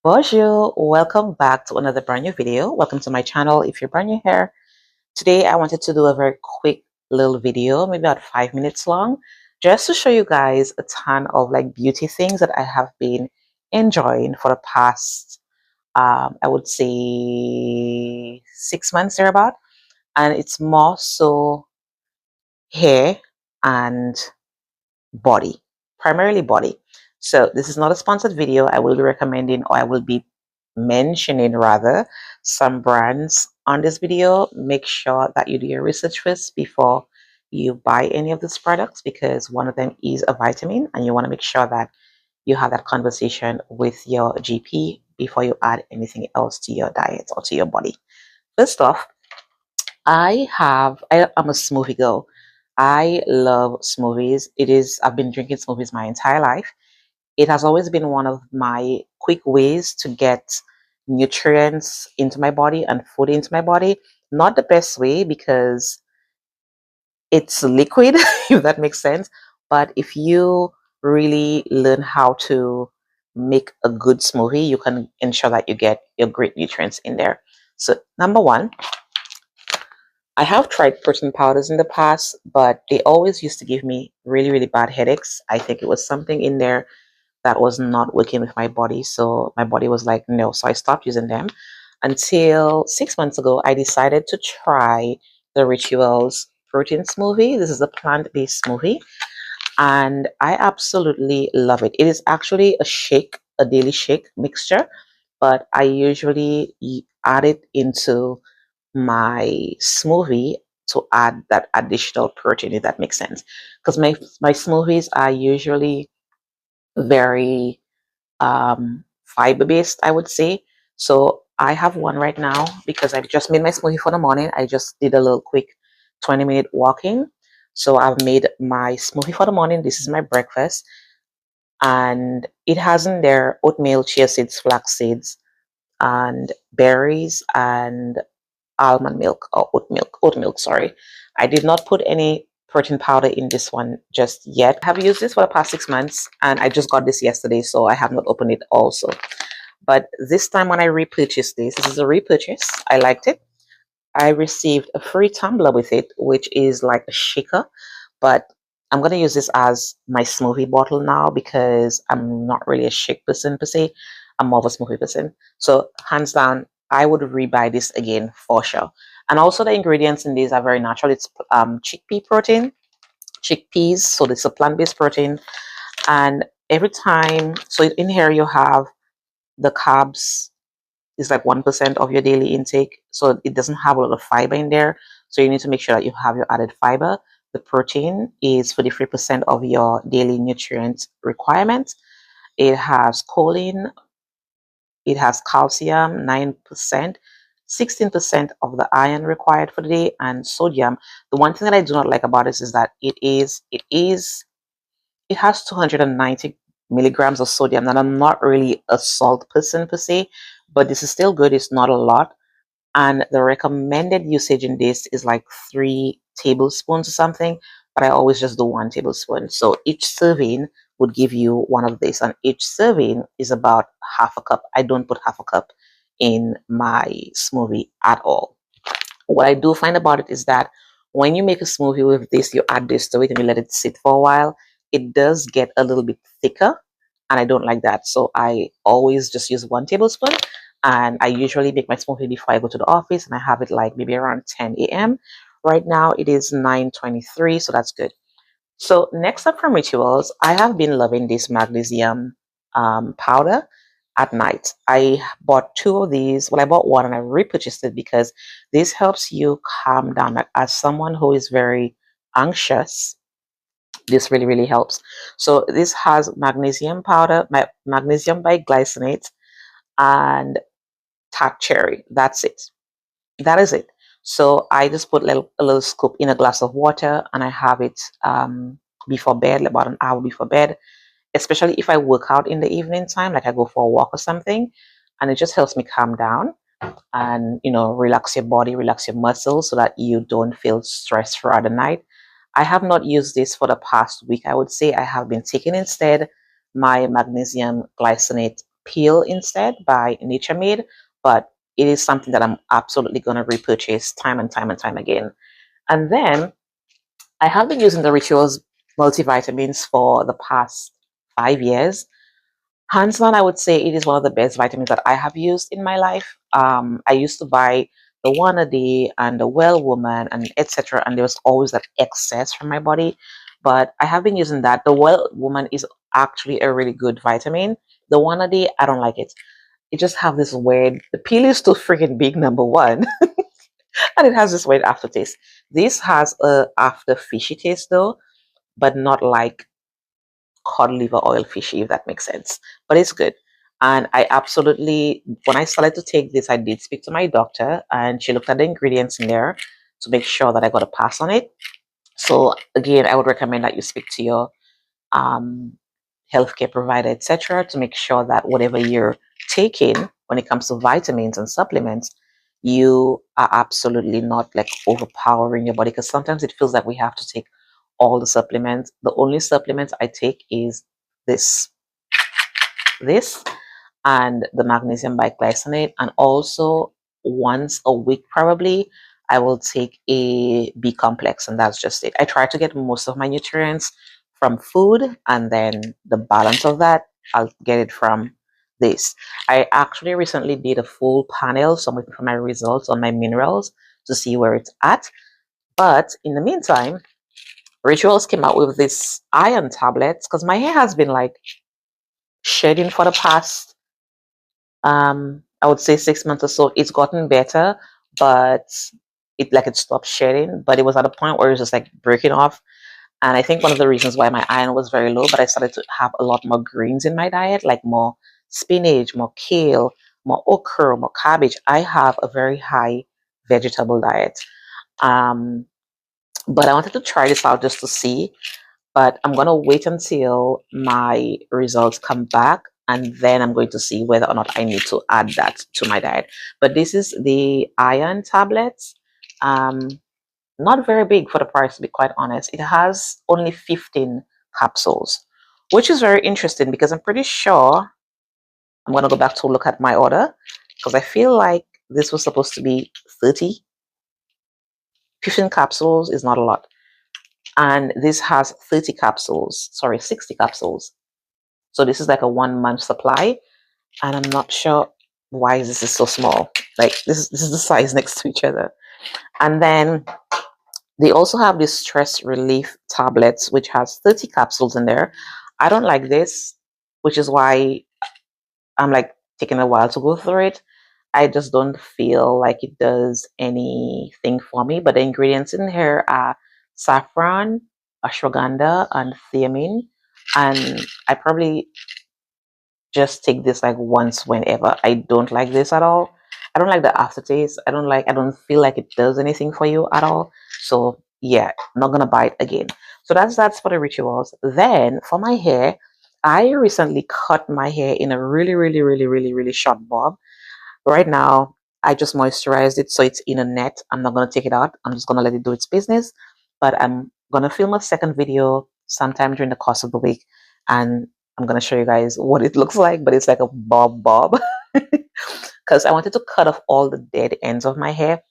Bonjour, welcome back to another brand new video. Welcome to my channel if you're brand new here. Today I wanted to do a very quick little video, maybe about 5 minutes long, just to show you guys a ton of like beauty things that I have been enjoying for the past I would say 6 months thereabout. And it's more so hair and body, primarily body. So this is not a sponsored video. I will be recommending, or I will be mentioning rather, some brands on this video. Make sure that you do your research first before you buy any of these products, because one of them is a vitamin and you want to make sure that you have that conversation with your GP before you add anything else to your diet or to your body. First off, I'm a smoothie girl. I love smoothies. I've been drinking smoothies my entire life. It has always been one of my quick ways to get nutrients into my body and food into my body. Not the best way because it's liquid, if that makes sense. But if you really learn how to make a good smoothie, you can ensure that you get your great nutrients in there. So, number one, I have tried protein powders in the past, but they always used to give me really, really bad headaches. I think it was something in there that was not working with my body. So my body was like, no. So I stopped using them until 6 months ago. I decided to try the Rituals protein smoothie. This is a plant-based smoothie, and I absolutely love it. It is actually a shake, a daily shake mixture, but I usually add it into my smoothie to add that additional protein, if that makes sense. Because my smoothies are usually very fiber based, I would say. So I have one right now because I've just made my smoothie for the morning. I just did a little quick 20-minute walking. So I've made my smoothie for the morning. This is my breakfast, and it has in there oatmeal, chia seeds, flax seeds, and berries, and almond milk or oat milk, sorry. I did not put any protein powder in this one just yet. I have used this for the past 6 months and I just got this yesterday, so I have not opened it also. But this time when I repurchased this is a repurchase. I liked it. I received a free tumbler with it, which is like a shaker, but I'm going to use this as my smoothie bottle now because I'm not really a shake person per se. I'm more of a smoothie person. So hands down, I would rebuy this again for sure. And also the ingredients in these are very natural. It's chickpea protein, chickpeas. So this is a plant-based protein. And every time, so in here you have the carbs is like 1% of your daily intake. So it doesn't have a lot of fiber in there. So you need to make sure that you have your added fiber. The protein is 43% of your daily nutrient requirement. It has choline, it has calcium, 9%, 16% of the iron required for the day, and sodium. The one thing that I do not like about this is that it has 290 milligrams of sodium, and I'm not really a salt person per se, but this is still good. It's not a lot, and the recommended usage in this is like 3 tablespoons or something, but I always just do 1 tablespoon. So each serving would give you one of this, and each serving is about half a cup. I don't put half a cup in my smoothie at all. What I do find about it is that when you make a smoothie with this, you add this to it and you let it sit for a while, it does get a little bit thicker, and I don't like that. So I always just use 1 tablespoon, and I usually make my smoothie before I go to the office, and I have it like maybe around 10 a.m. Right now it is 9:23, so that's good. So next up from Rituals, I have been loving this magnesium powder at night. I bought 2 of these. Well, I bought one and I repurchased it because this helps you calm down. Like, as someone who is very anxious, this really, really helps. So this has magnesium powder, magnesium biglycinate, and tart cherry. That's it. That is it. So I just put a little scoop in a glass of water, and I have it before bed, about an hour before bed, especially if I work out in the evening time, like I go for a walk or something, and it just helps me calm down and, relax your body, relax your muscles so that you don't feel stressed throughout the night. I have not used this for the past week. I would say I have been taking instead my magnesium glycinate peel instead by Nature Made, but it is something that I'm absolutely going to repurchase time and time and time again. And then I have been using the Rituals multivitamins for the past 5 years. Hands down, I would say it is one of the best vitamins that I have used in my life. I used to buy the one a day and the Well Woman and etc. And there was always that excess from my body. But I have been using that. The Well Woman is actually a really good vitamin. The one a day, I don't like it. It just have this weird. The peel is too freaking big, number one, and it has this weird aftertaste. This has a after fishy taste though, but not like cod liver oil fishy, if that makes sense. But it's good. And I absolutely, when I started to take this, I did speak to my doctor and she looked at the ingredients in there to make sure that I got a pass on it. So again, I would recommend that you speak to your um, healthcare provider, etc., to make sure that whatever you're taking when it comes to vitamins and supplements, you are absolutely not like overpowering your body, because sometimes it feels like we have to take all the supplements. The only supplements I take is this, this, and the magnesium biglycinate, and also once a week probably I will take a B complex, and that's just it. I try to get most of my nutrients from food, and then the balance of that I'll get it from this. I actually recently did a full panel, so I'm waiting for my results on my minerals to see where it's at. But in the meantime, Rituals came out with this iron tablets, because my hair has been like shedding for the past I would say 6 months or so. It's gotten better, but it stopped shedding, but it was at a point where it was just like breaking off. And I think one of the reasons why my iron was very low, but I started to have a lot more greens in my diet, like more spinach, more kale, more okra, more cabbage. I have a very high vegetable diet. Um, but I wanted to try this out just to see, but I'm going to wait until my results come back, and then I'm going to see whether or not I need to add that to my diet. But this is the iron tablets. Um, Not very big for the price, to be quite honest. It has only 15 capsules, which is very interesting because I'm pretty sure I'm going to go back to look at my order, because I feel like this was supposed to be 30. 15 capsules is not a lot. And this has 30 capsules, sorry, 60 capsules. So this is like a 1 month supply, and I'm not sure why this is so small. Like this is the size next to each other. And then they also have this stress relief tablets, which has 30 capsules in there. I don't like this, which is why I'm like taking a while to go through it. I just don't feel like it does anything for me. But the ingredients in here are saffron, ashwagandha, and thiamine. And I probably just take this like once whenever. I don't like this at all. I don't like the aftertaste. I don't feel like it does anything for you at all. So yeah, not gonna buy it again. So that's for the Rituals. Then for my hair, I recently cut my hair in a really short bob. Right now, I just moisturized it so it's in a net. I'm not gonna take it out. I'm just gonna let it do its business. But I'm gonna film a second video sometime during the course of the week, and I'm gonna show you guys what it looks like. But it's like a bob because I wanted to cut off all the dead ends of my hair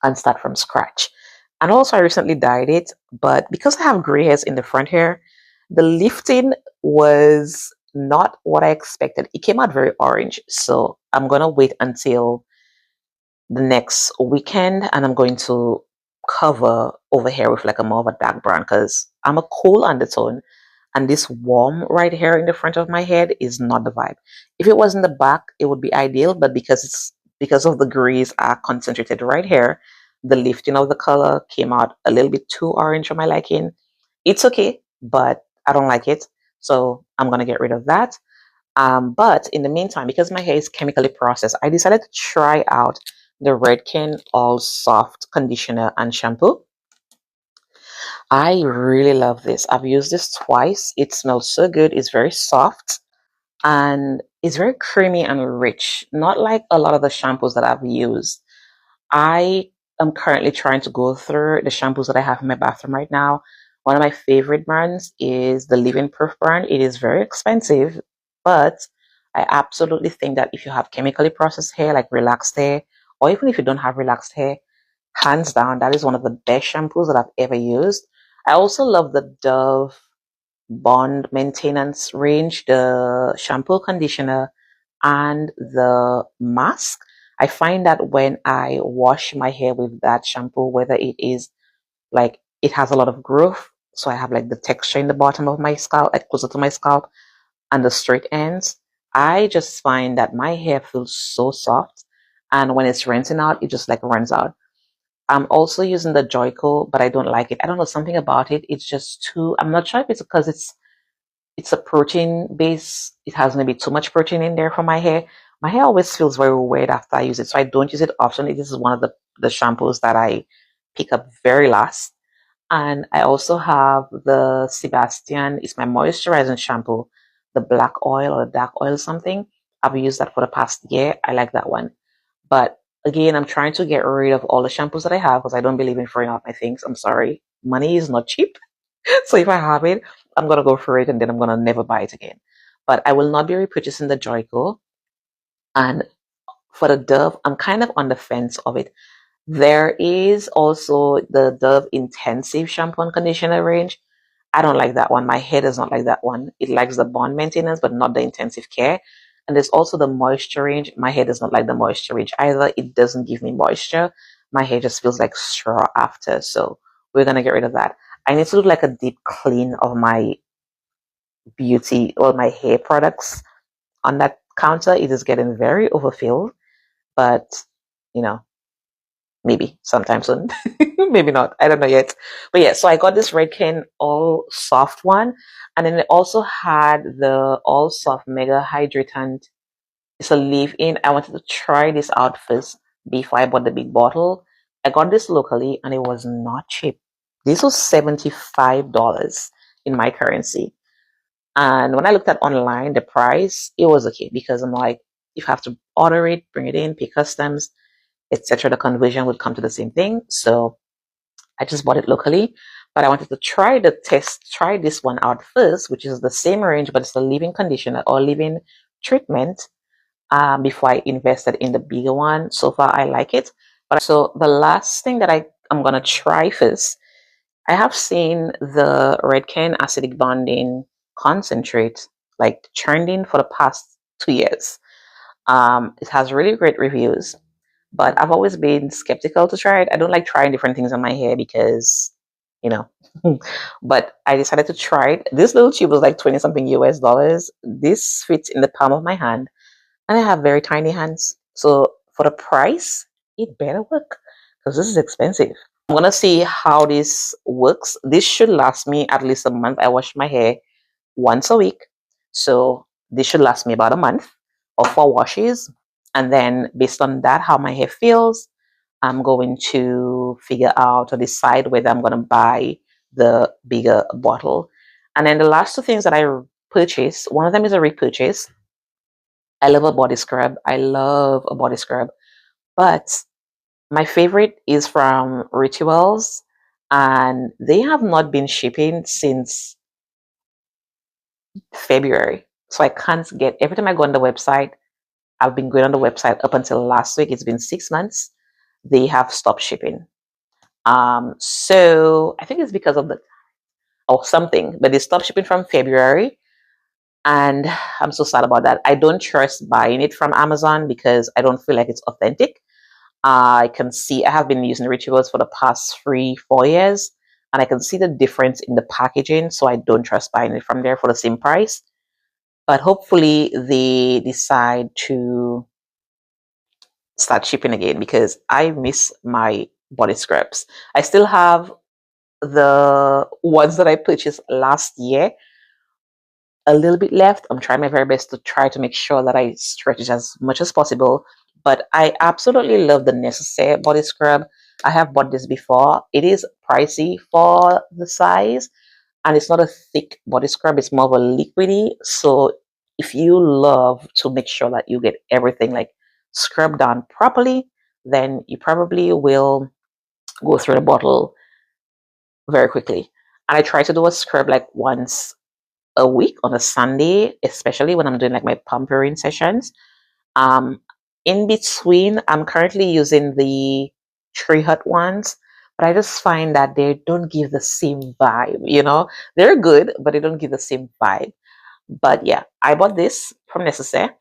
and start from scratch. And also, I recently dyed it, but because I have gray hairs in the front hair, the lifting was not what I expected. It came out very orange, so I'm gonna wait until the next weekend, and I'm going to cover over here with like a more of a dark brown, because I'm a cool undertone, and this warm right here in the front of my head is not the vibe. If it was in the back, it would be ideal, but because of the grays are concentrated right here, the lifting of the color came out a little bit too orange for my liking. It's okay, but I don't like it, so I'm gonna get rid of that. But in the meantime, because my hair is chemically processed, I decided to try out the Redken All Soft Conditioner and Shampoo. I really love this. I've used this twice. It smells so good. It's very soft and it's very creamy and rich, not like a lot of the shampoos that I've used. I am currently trying to go through the shampoos that I have in my bathroom right now. One of my favorite brands is the Living Proof brand. It is very expensive, but I absolutely think that if you have chemically processed hair, like relaxed hair, or even if you don't have relaxed hair, hands down, that is one of the best shampoos that I've ever used. I also love the Dove Bond Maintenance range, the shampoo, conditioner, and the mask. I find that when I wash my hair with that shampoo, whether it is like it has a lot of growth, so I have like the texture in the bottom of my scalp, like closer to my scalp, and the straight ends, I just find that my hair feels so soft. And when it's rinsing out, it just like runs out. I'm also using the Joico, but I don't like it. I don't know, something about it. It's just too, I'm not sure if it's because it's a protein base. It has maybe too much protein in there for my hair. My hair always feels very weird after I use it. So I don't use it often. This is one of the shampoos that I pick up very last. And I also have the Sebastian, it's my moisturizing shampoo, the black oil or dark oil something. I've used that for the past year. I like that one. But again, I'm trying to get rid of all the shampoos that I have because I don't believe in throwing out my things. I'm sorry. Money is not cheap. So if I have it, I'm gonna go for it and then I'm gonna never buy it again. But I will not be repurchasing the Joico. And for the Dove, I'm kind of on the fence of it. There is also the Dove Intensive Shampoo and Conditioner range. I don't like that one. My hair does not like that one. It likes the bond maintenance, but not the intensive care. And there's also the moisture range. My hair does not like the moisture range either. It doesn't give me moisture. My hair just feels like straw after. So we're going to get rid of that. I need to do like a deep clean of my beauty or my hair products on that counter. It is getting very overfilled, but you know, maybe sometime soon. Maybe not. I don't know yet. But yeah, so I got this Redken all soft one. And then it also had the all soft mega hydratant. It's a leave in. I wanted to try this out first before I bought the big bottle. I got this locally and it was not cheap. This was $75 in my currency. And when I looked at online, the price, it was okay because I'm like, if I have to order it, bring it in, pay customs, etc., the conversion would come to the same thing. So I just bought it locally, but I wanted to try this one out first, which is the same range, but it's a leave-in conditioner or leave-in treatment before I invested in the bigger one. So far, I like it. But so the last thing that I'm gonna try first, I have seen the Redken acidic bonding concentrate like trending for the past 2 years. It has really great reviews, but I've always been skeptical to try it. I don't like trying different things on my hair because, you know, but I decided to try it. This little tube was like 20 something US dollars. This fits in the palm of my hand, and I have very tiny hands. So for the price, it better work because this is expensive. I'm gonna see how this works. This should last me at least a month. I wash my hair once a week. So this should last me about a month or 4 washes. And then based on that, how my hair feels, I'm going to figure out or decide whether I'm going to buy the bigger bottle. And then the last two things that I purchased, one of them is a repurchase. I love a body scrub. I love a body scrub. But my favorite is from Rituals. And they have not been shipping since February. So I can't get, every time I go on the website, I've been going on the website up until last week. It's been 6 months. They have stopped shipping. So I think it's because of the or something, but they stopped shipping from February. And I'm so sad about that. I don't trust buying it from Amazon because I don't feel like it's authentic. I can see I have been using Rituals for the past 3, 4 years, and I can see the difference in the packaging. So I don't trust buying it from there for the same price. But hopefully they decide to start shipping again because I miss my body scrubs. I still have the ones that I purchased last year a little bit left. I'm trying my very best to try to make sure that I stretch it as much as possible. But I absolutely love the Necessaire body scrub. I have bought this before. It is pricey for the size, and it's not a thick body scrub. It's more of a liquidy. So if you love to make sure that you get everything like scrubbed down properly, then you probably will go through the bottle very quickly. And I try to do a scrub like once a week on a Sunday, especially when I'm doing like my pampering sessions. Um, in between, I'm currently using the Tree Hut ones, but I just find that they don't give the same vibe, you know? They're good, but they don't give the same vibe. But yeah, I bought this from Necessaire,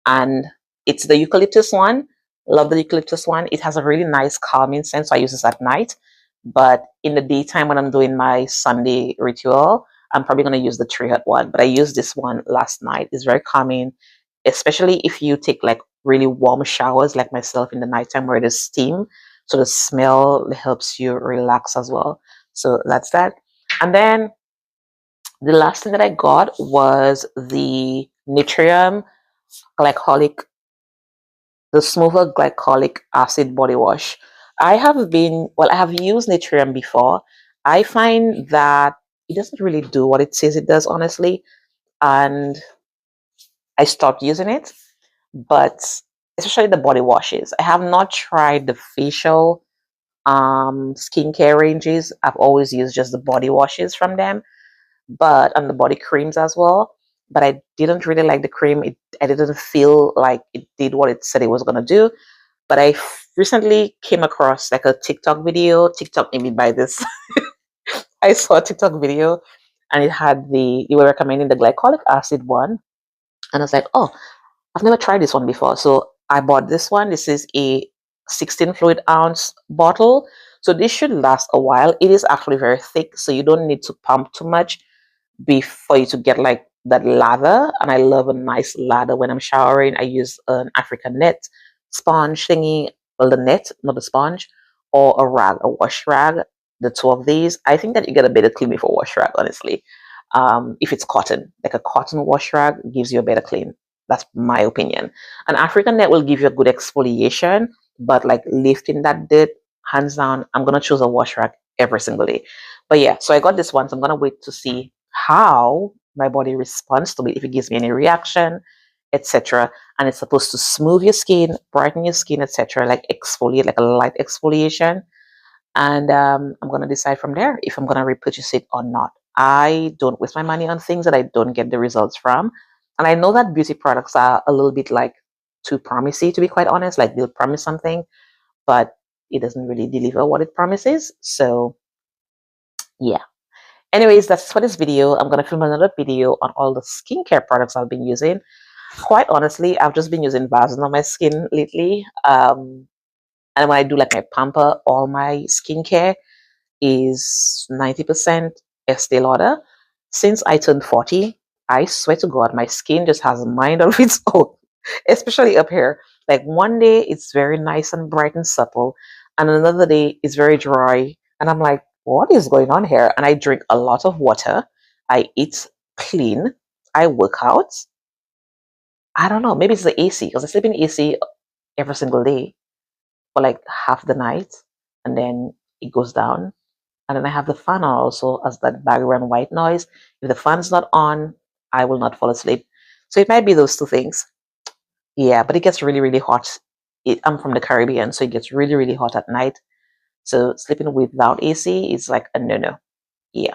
and it's the eucalyptus one. Love the eucalyptus one. It has a really nice calming scent, so I use this at night. But in the daytime, when I'm doing my Sunday ritual, I'm probably going to use the Tree Hut one. But I used this one last night. It's very calming, especially if you take like really warm showers, like myself in the nighttime where there's steam. So the smell helps you relax as well. So that's that. And then the last thing that I got was the Nitrium glycolic, the smoother glycolic acid body wash. I have used Nitrium before. I find that it doesn't really do what it says it does, honestly. And I stopped using it. But especially the body washes, I have not tried the facial skincare ranges. I've always used just the body washes from them, but and the body creams as well. But I didn't really like the cream. I didn't feel like it did what it said it was gonna do. But recently came across like a TikTok video. TikTok made me buy this. I saw a TikTok video, and it had you were recommending the glycolic acid one, and I was like, oh, I've never tried this one before. So I bought this one. This is a 16 fluid ounce bottle. So this should last a while. It is actually very thick, so you don't need to pump too much before you to get like that lather. And I love a nice lather when I'm showering. I use an African net sponge thingy, well, the net, not the sponge, or a rag, a wash rag. The two of these, I think that you get a better clean with a wash rag, honestly. If it's cotton, like a cotton wash rag gives you a better clean. That's my opinion. An African net will give you a good exfoliation, but like lifting that dirt, hands down, I'm gonna choose a wash rag every single day. But yeah, so I got this one. So I'm gonna wait to see how my body responds to it, if it gives me any reaction, etc. And it's supposed to smooth your skin, brighten your skin, etc. Like exfoliate, like a light exfoliation. And I'm gonna decide from there if I'm gonna repurchase it or not. I don't waste my money on things that I don't get the results from. And I know that beauty products are a little bit like too promising, to be quite honest. Like they'll promise something, but it doesn't really deliver what it promises. So yeah. Anyways, that's for this video. I'm gonna film another video on all the skincare products I've been using. Quite honestly, I've just been using Vaseline on my skin lately. And when I do like my pamper, all my skincare is 90% Estee Lauder. Since I turned 40, I swear to God, my skin just has a mind of its own, especially up here. Like one day it's very nice and bright and supple, and another day it's very dry. And I'm like, what is going on here? And I drink a lot of water. I eat clean. I work out. I don't know. Maybe it's the AC because I sleep in AC every single day for like half the night, and then it goes down. And then I have the fan on also as that background white noise. If the fan's not on, I will not fall asleep. So it might be those two things. Yeah, but it gets really, really hot. I'm from the Caribbean, so it gets really, really hot at night. So sleeping without AC is like a no-no. Yeah,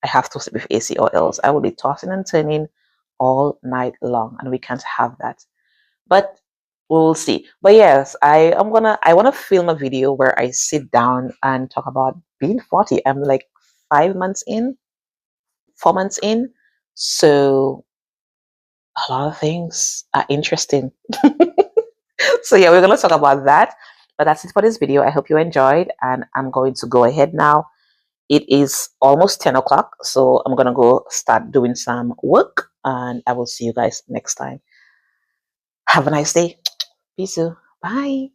I have to sleep with AC or else I will be tossing and turning all night long, and we can't have that. But we'll see. But yes, I wanna film a video where I sit down and talk about being 40. I'm like 5 months in, 4 months in. So a lot of things are interesting. So yeah, we're gonna talk about that. But that's it for this video. I hope you enjoyed, and I'm going to go ahead now. It is almost 10 o'clock, so I'm gonna go start doing some work, and I will see you guys next time. Have a nice day. Peace. Bye.